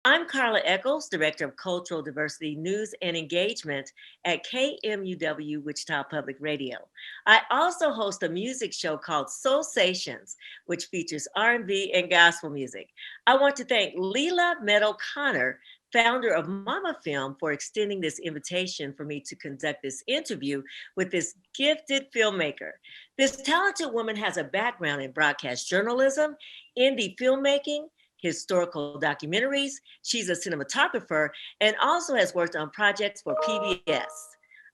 I'm Carla Eckels, Director of Cultural Diversity News and Engagement at KMUW Wichita Public Radio. I also host a music show called Soulsations, which features R&B and gospel music. I want to thank Leela Meadow Connor, founder of mamafilm, for extending this invitation for me to conduct this interview with this gifted filmmaker. This talented woman has a background in broadcast journalism, indie filmmaking, historical documentaries. She's a cinematographer and also has worked on projects for PBS.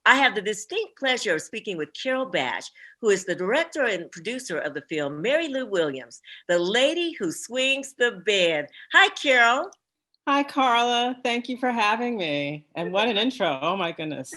I have the distinct pleasure of speaking with Carol Bash, who is the director and producer of the film Mary Lou Williams, the lady who swings the band. Hi, Carol. Hi, Carla. Thank you for having me. And what an intro. Oh, my goodness.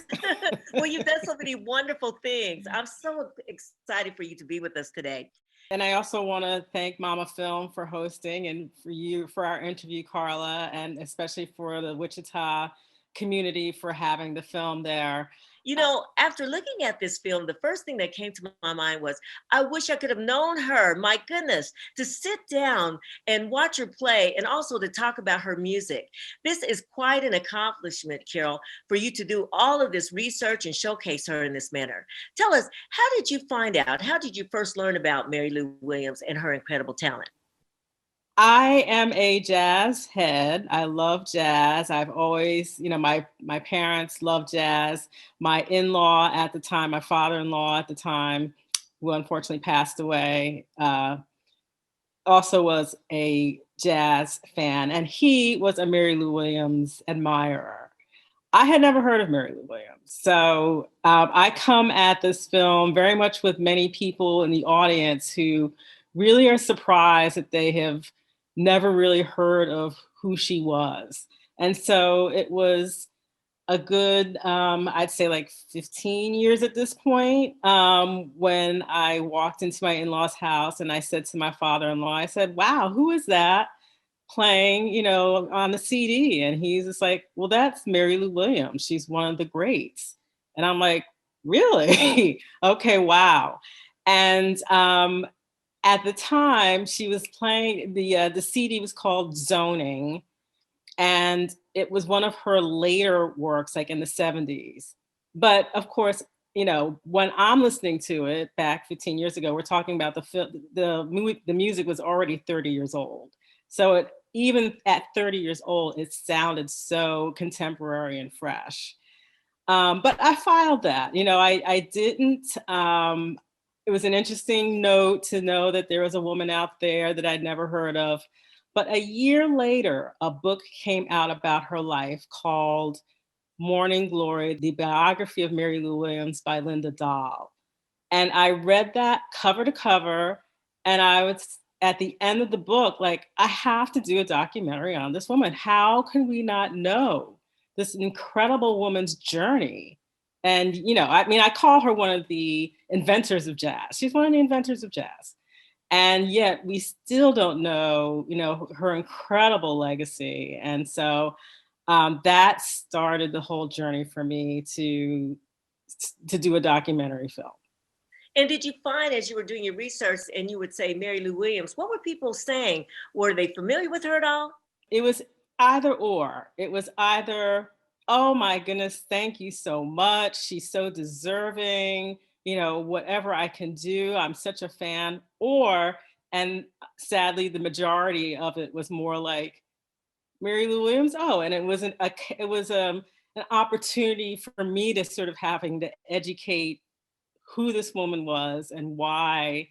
Well, you've done so many wonderful things. I'm so excited for you to be with us today. And I also want to thank Mama Film for hosting and for you for our interview, Carla, and especially for the Wichita community for having the film there. You know, after looking at this film, the first thing that came to my mind was, I wish I could have known her. My goodness, to sit down and watch her play and also to talk about her music. This is quite an accomplishment, Carol, for you to do all of this research and showcase her in this manner. Tell us, how did you find out? How did you first learn about Mary Lou Williams and her incredible talent? I am a jazz head. I love jazz. I've always, my parents loved jazz. My in-law at the time, my father-in-law at the time, who unfortunately passed away, also was a jazz fan, and he was a Mary Lou Williams admirer. I had never heard of Mary Lou Williams. So I come at this film very much with many people in the audience who really are surprised that they have never really heard of who she was. And so it was a good, I'd say like 15 years at this point, when I walked into my in-laws' house and I said to my father-in-law, I said, wow, who is that playing, on the CD? And he's just like, well, that's Mary Lou Williams. She's one of the greats. And I'm like, really? Okay, wow. And at the time, she was playing, the CD was called Zoning. And it was one of her later works, like in the 70s. But of course, when I'm listening to it back 15 years ago, we're talking about the music was already 30 years old. So even at 30 years old, it sounded so contemporary and fresh. But I filed that, I didn't, it was an interesting note to know that there was a woman out there that I'd never heard of. But a year later, a book came out about her life called Morning Glory, the biography of Mary Lou Williams by Linda Dahl. And I read that cover to cover, and I was at the end of the book, like, I have to do a documentary on this woman. How can we not know this incredible woman's journey? And, I call her one of the inventors of jazz. She's one of the inventors of jazz. And yet we still don't know, her incredible legacy. And so that started the whole journey for me to do a documentary film. And did you find, as you were doing your research and you would say Mary Lou Williams, what were people saying? Were they familiar with her at all? It was either or. It was either, oh my goodness, thank you so much. She's so deserving. Whatever I can do, I'm such a fan. Or, and sadly, the majority of it was more like Mary Lou Williams. Oh, and it was an opportunity for me to sort of having to educate who this woman was and why,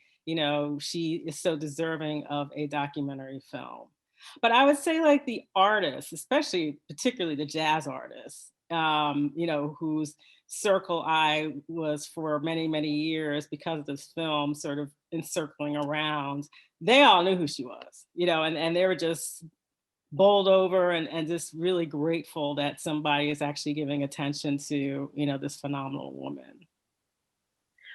she is so deserving of a documentary film. But I would say like the artists, especially particularly the jazz artists, whose circle I was for many, many years because of this film sort of encircling around, they all knew who she was, and they were just bowled over and just really grateful that somebody is actually giving attention to, this phenomenal woman.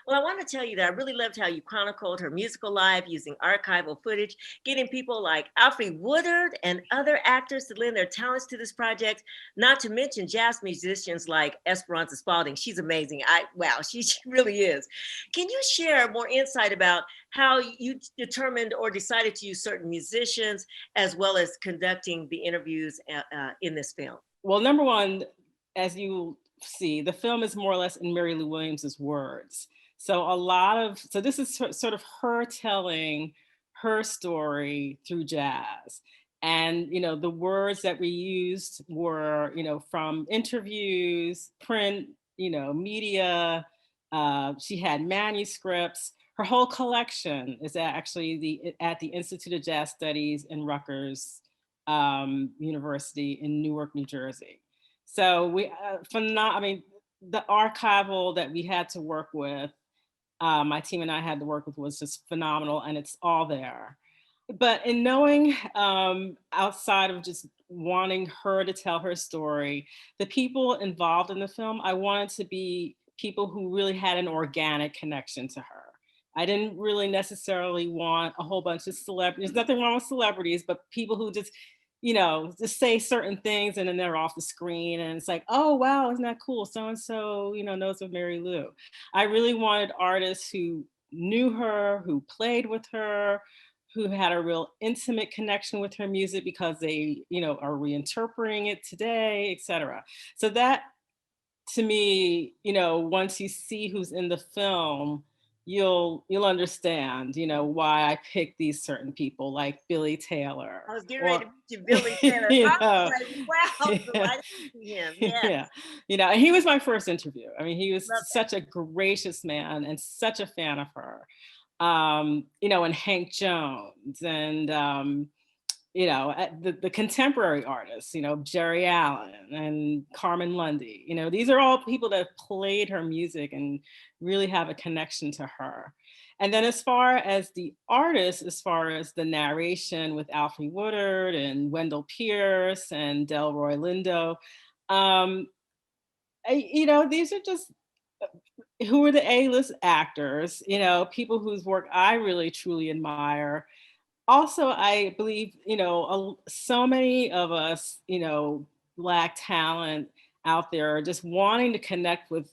Well, I want to tell you that I really loved how you chronicled her musical life using archival footage, getting people like Alfre Woodard and other actors to lend their talents to this project, not to mention jazz musicians like Esperanza Spalding. She's amazing. Wow, she really is. Can you share more insight about how you determined or decided to use certain musicians as well as conducting the interviews in this film? Well, number one, as you see, the film is more or less in Mary Lou Williams's words. So this is sort of her telling her story through jazz. And, the words that we used were, from interviews, print, media. She had manuscripts. Her whole collection is actually at the Institute of Jazz Studies in Rutgers University in Newark, New Jersey. So I mean, the archival that we had to work with, my team and I had to work with, was just phenomenal, and it's all there. But in knowing, outside of just wanting her to tell her story, the people involved in the film, I wanted to be people who really had an organic connection to her. I didn't really necessarily want a whole bunch of celebrities. There's nothing wrong with celebrities, but people who just say certain things and then they're off the screen and it's like, oh wow, isn't that cool? So and so, knows of Mary Lou. I really wanted artists who knew her, who played with her, who had a real intimate connection with her music because they, are reinterpreting it today, etc. So that, to me, once you see who's in the film, you'll understand, why I picked these certain people like Billy I Taylor was getting ready or to mention Billy Taylor. you I was know, like, wow, yeah, delighted to see him. yeah, Yes, and he was my first interview. I mean, he was love that. such a gracious man and such a fan of her. And Hank Jones and the contemporary artists, Jerry Allen and Carmen Lundy. These are all people that have played her music and really have a connection to her. And then as far as the artists, as far as the narration with Alfre Woodard and Wendell Pierce and Delroy Lindo, um, these are just who are the A-list actors, people whose work I really truly admire. Also, I believe, so many of us, Black talent out there are just wanting to connect with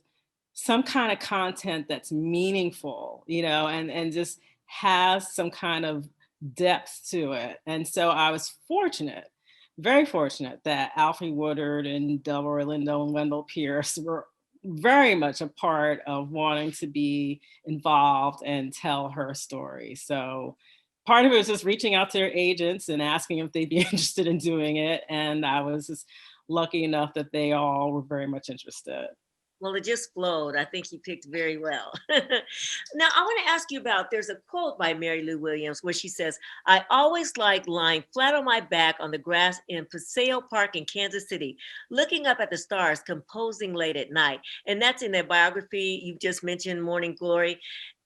some kind of content that's meaningful, and just has some kind of depth to it. And so I was fortunate, very fortunate, that Alfie Woodard and Delroy Lindo and Wendell Pierce were very much a part of wanting to be involved and tell her story. So part of it was just reaching out to their agents and asking if they'd be interested in doing it. And I was just lucky enough that they all were very much interested. Well, it just flowed. I think you picked very well. Now, I want to ask you about there's a quote by Mary Lou Williams where she says, I always like lying flat on my back on the grass in Paseo Park in Kansas City, looking up at the stars, composing late at night. And that's in that biography you just mentioned, Morning Glory.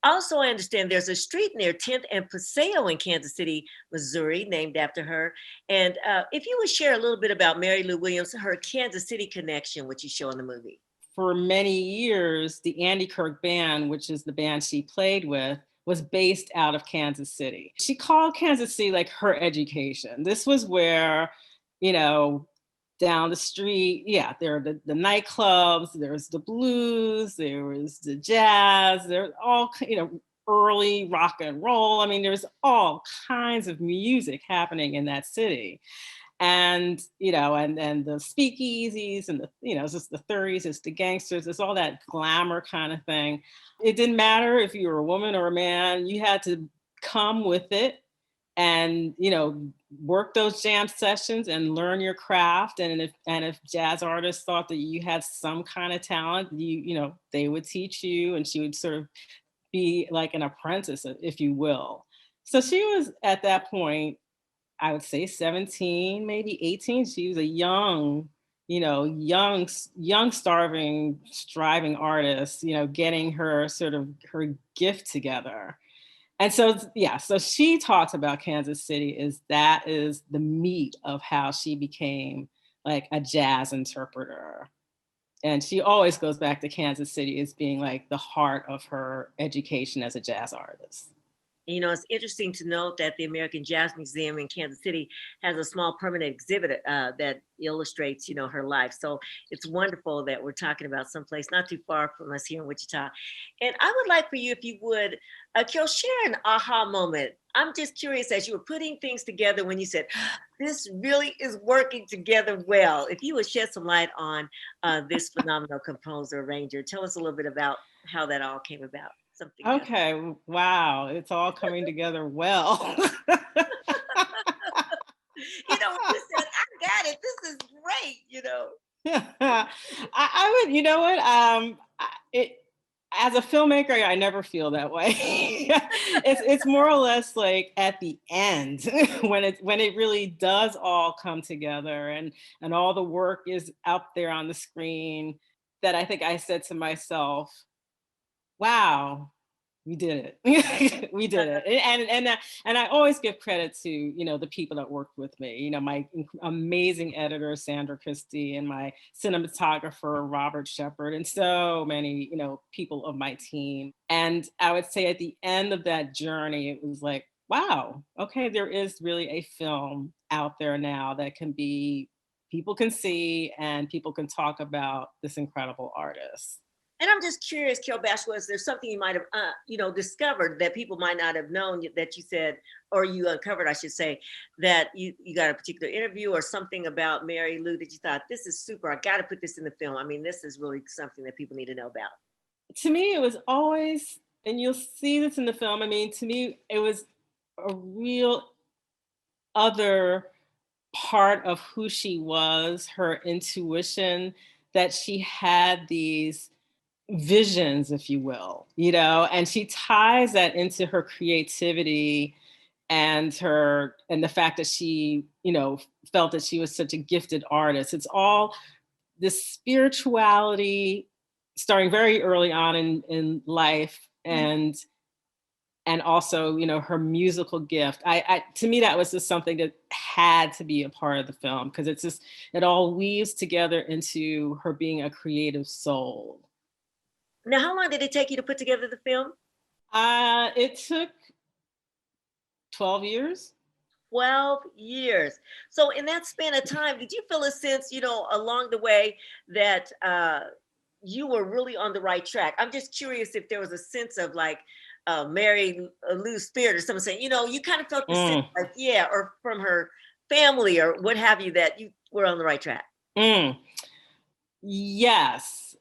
Also, I understand there's a street near 10th and Paseo in Kansas City, Missouri, named after her. And if you would share a little bit about Mary Lou Williams, her Kansas City connection, which you show in the movie. For many years, the Andy Kirk Band, which is the band she played with, was based out of Kansas City. She called Kansas City like her education. This was where, you know, down the street, yeah, there are the nightclubs, there's the blues, there was the jazz, there's all, early rock and roll. I mean, there's all kinds of music happening in that city. And and the speakeasies and it's just the 30s, it's the gangsters, it's all that glamour kind of thing. It didn't matter if you were a woman or a man, you had to come with it and work those jam sessions and learn your craft. And if jazz artists thought that you had some kind of talent, they would teach you, and she would sort of be like an apprentice, if you will. So she was at that point, I would say 17, maybe 18. She was a young, starving, striving artist, getting her sort of her gift together. And so, yeah, so she talks about Kansas City that is the meat of how she became like a jazz interpreter. And she always goes back to Kansas City as being like the heart of her education as a jazz artist. You know, it's interesting to note that the American Jazz Museum in Kansas City has a small permanent exhibit that illustrates, you know, her life. So it's wonderful that we're talking about someplace not too far from us here in Wichita. And I would like for you, if you would, Carol, share an aha moment. I'm just curious, as you were putting things together, when you said, this really is working together well. If you would shed some light on this phenomenal composer, arranger, tell us a little bit about how that all came about. Something Okay, wow, it's all coming together well. you know, when you said, I got it, this is great, you know. I would, you know what? It as a filmmaker, I never feel that way. It's more or less like at the end when it really does all come together and all the work is out there on the screen that I think I said to myself, wow, we did it. We did it. And I always give credit to, you know, the people that worked with me, you know, my amazing editor, Sandra Christie, and my cinematographer, Robert Shepard, and so many, you know, people of my team. And I would say at the end of that journey, it was like, wow, okay, there is really a film out there now that can be, people can see and people can talk about this incredible artist. And I'm just curious, Carol Bash, was there something you might have, you know, discovered that people might not have known that you said, or you uncovered, I should say, that you got a particular interview or something about Mary Lou that you thought, this is super, I got to put this in the film. I mean, this is really something that people need to know about. To me, it was always, and you'll see this in the film, I mean, to me, it was a real other part of who she was, her intuition, that she had these visions, if you will, you know, and she ties that into her creativity and the fact that she, you know, felt that she was such a gifted artist. It's all this spirituality starting very early on in life and also, you know, her musical gift. I to me that was just something that had to be a part of the film because it's just, it all weaves together into her being a creative soul. Now, how long did it take you to put together the film? It took 12 years. 12 years. So in that span of time, did you feel a sense, you know, along the way that you were really on the right track? I'm just curious if there was a sense of like Mary Lou's spirit or someone saying, you know, you kind of felt the sense Mm, like, yeah, or from her family or what have you, that you were on the right track. mm. Yes.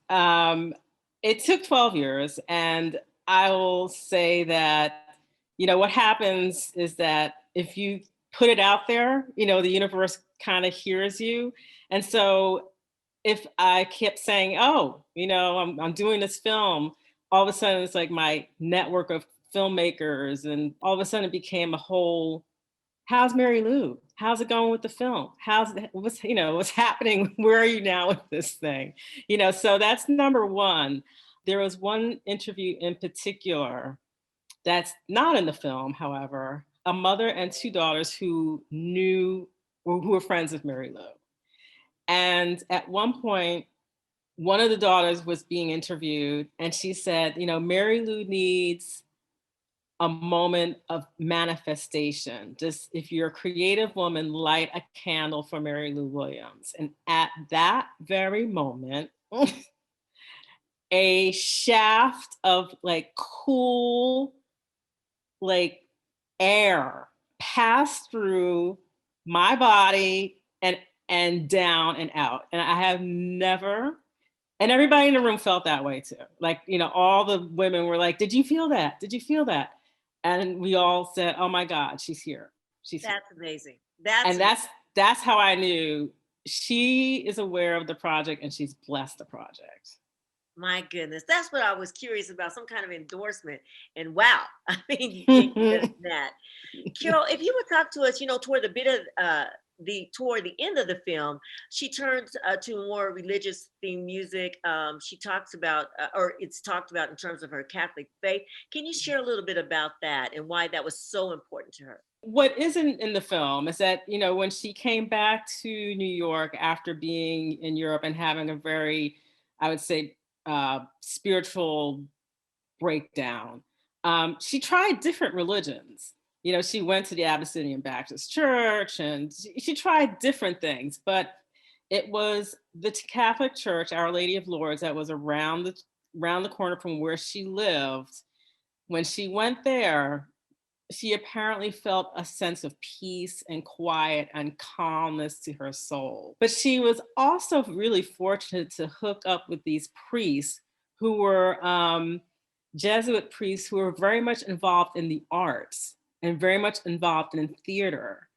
It took 12 years. And I will say that, you know, what happens is that if you put it out there, you know, the universe kind of hears you. And so if I kept saying, oh, you know, I'm doing this film, all of a sudden it's like my network of filmmakers. And all of a sudden it became a whole, how's Mary Lou? How's it going with the film? What's, you know, what's happening? Where are you now with this thing? You know, so that's number one. There was one interview in particular that's not in the film, however, a mother and two daughters who knew, who were friends of Mary Lou. And at one point, one of the daughters was being interviewed and she said, you know, Mary Lou needs a moment of manifestation. Just if you're a creative woman, light a candle for Mary Lou Williams. And at that very moment, a shaft of like cool, like air passed through my body and down and out. And I have never, and everybody in the room felt that way too. Like, you know, all the women were like, did you feel that? Did you feel that? And we all said, oh my God, she's here. She's here. That's amazing. That's And that's how I knew she is aware of the project and she's blessed the project. My goodness. That's what I was curious about, some kind of endorsement. And wow, I mean, you can't get better than that. Carol, if you would talk to us, you know, toward the bit of toward the end of the film, she turns to more religious themed music. She talks about, or it's talked about in terms of her Catholic faith. Can you share a little bit about that and why that was so important to her? What isn't in the film is that, you know, when she came back to New York after being in Europe and having a very I would say, spiritual breakdown. She tried different religions. You know, she went to the Abyssinian Baptist Church and she tried different things, but it was the Catholic Church, Our Lady of Lourdes, that was around the corner from where she lived. When she went there, she apparently felt a sense of peace and quiet and calmness to her soul. But she was also really fortunate to hook up with these priests who were Jesuit priests who were very much involved in the arts and very much involved in theater.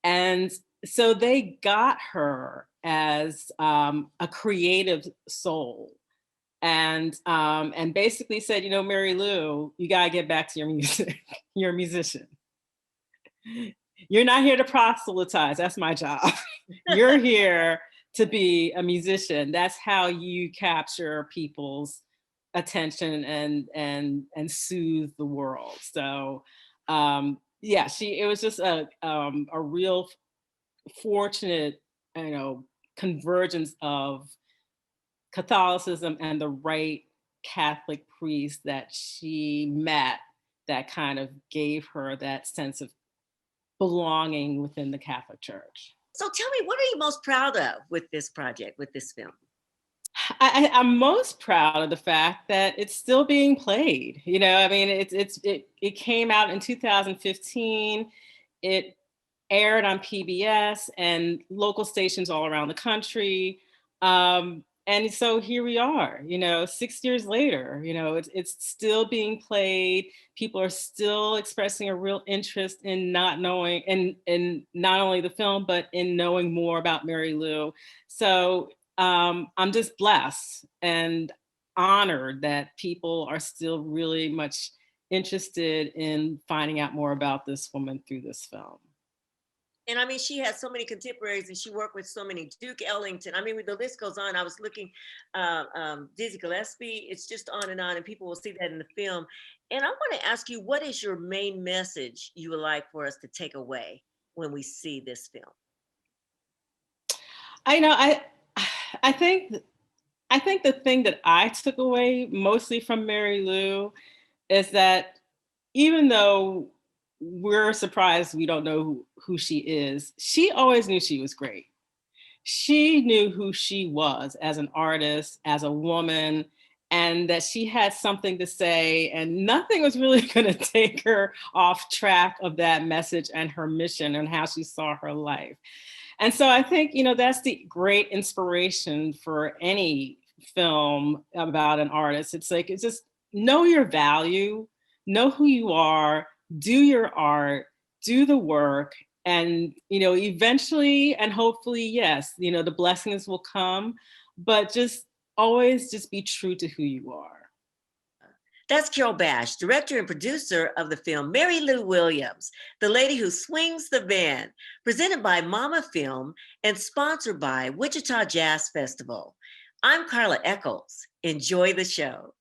And so they got her as a creative soul and basically said, you know, Mary Lou, you gotta get back to your music. You're a musician. You're not here to proselytize. That's my job. You're here to be a musician. That's how you capture people's attention and soothe the world. So yeah, it was just a real fortunate, you know, convergence of Catholicism and the right Catholic priest that she met that kind of gave her that sense of belonging within the Catholic Church. So tell me, what are you most proud of with this project, with this film? I'm most proud of the fact that it's still being played. You know, I mean, it came out in 2015. It aired on PBS and local stations all around the country. And so here we are, you know, 6 years later, you know, it's still being played. People are still expressing a real interest in not knowing, in not only the film, but in knowing more about Mary Lou. So I'm just blessed and honored that people are still really much interested in finding out more about this woman through this film. And I mean, she has so many contemporaries, and she worked with so many. Duke Ellington. I mean, the list goes on. I was looking, Dizzy Gillespie. It's just on, and people will see that in the film. And I want to ask you, what is your main message you would like for us to take away when we see this film? I know I think I think the thing that I took away mostly from Mary Lou is that even though we're surprised we don't know who she is, she always knew she was great. She knew who she was as an artist, as a woman, and that she had something to say, and nothing was really going to take her off track of that message and her mission and how she saw her life. And so I think, you know, that's the great inspiration for any film about an artist. It's just know your value, know who you are, do your art, do the work, and, you know, eventually and hopefully, yes, you know, the blessings will come, but just always just be true to who you are. That's Carol Bash, director and producer of the film Mary Lou Williams, the lady who swings the band, presented by MamaFilm and sponsored by Wichita Jazz Festival. I'm Carla Eckels. Enjoy the show.